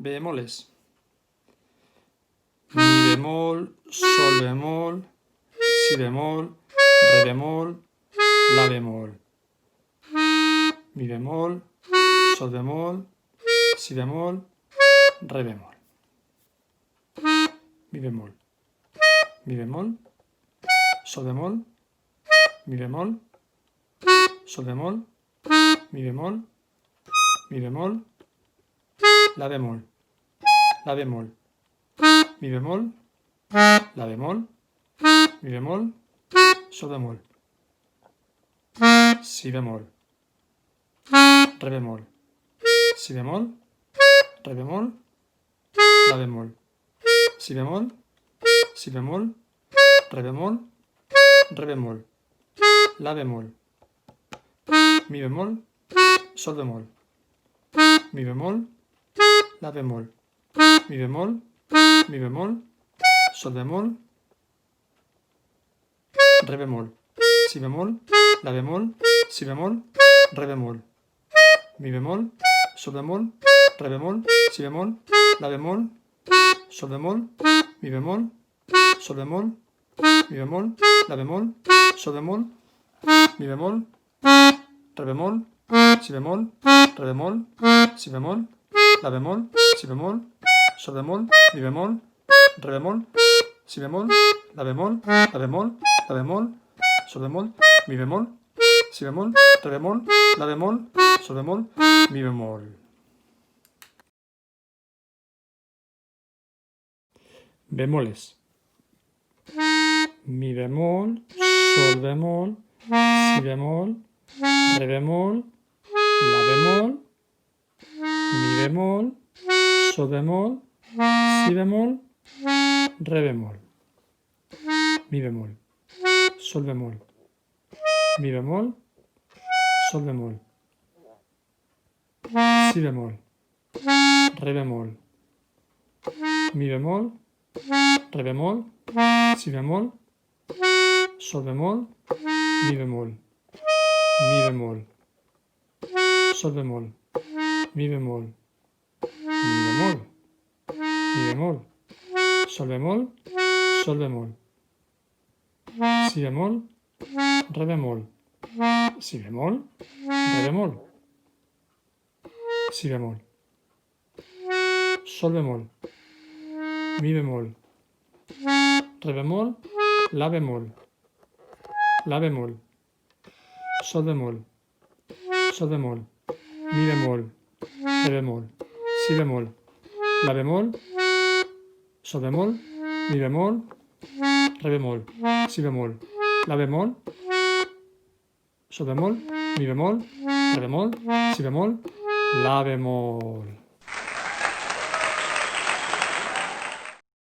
bemoles. Mi bemol, sol bemol, si bemol, re bemol, la bemol. Mi bemol, sol bemol, si bemol, re bemol. Mi bemol, mi bemol, sol bemol, mi bemol, sol bemol, mi bemol, mi bemol, la bemol, la bemol, mi bemol, la bemol, mi bemol, sol bemol, si bemol, re bemol, si bemol, re bemol, la bemol, si bemol, si bemol, re bemol, re bemol, la bemol, mi bemol, sol bemol, mi bemol, la bemol, mi bemol, mi bemol, sol bemol, re bemol, si bemol, la bemol, si bemol, re bemol, mi bemol, sol bemol, re bemol, si bemol, la bemol, sol bemol, mi bemol, sol bemol, mi bemol, la bemol, sol bemol, mi bemol, re bemol, si bemol, re bemol, si bemol, la bemol, si bemol, sol bemol, mi bemol, re bemol, si bemol, la bemol, la bemol, la bemol, sol bemol, mi bemol, si bemol, re bemol, la bemol, sol bemol, mi bemol. Bemoles. Mi bemol, sol bemol, si bemol, re bemol, la bemol, mi bemol, sol bemol, si bemol, re bemol, mi bemol, sol bemol, mi bemol, sol bemol, si bemol, re bemol, mi bemol, re bemol, si bemol, sol bemol, mi bemol, sol bemol, mi bemol, mi bemol, sol bemol, si bemol, re bemol, si bemol, re bemol, si bemol, sol bemol, mi bemol, re bemol, la bemol, sol bemol, mi bemol, re bemol, si bemol, la bemol, sol bemol, mi bemol, re bemol, si bemol, la bemol, sol bemol, mi bemol, re bemol, si bemol, la bemol.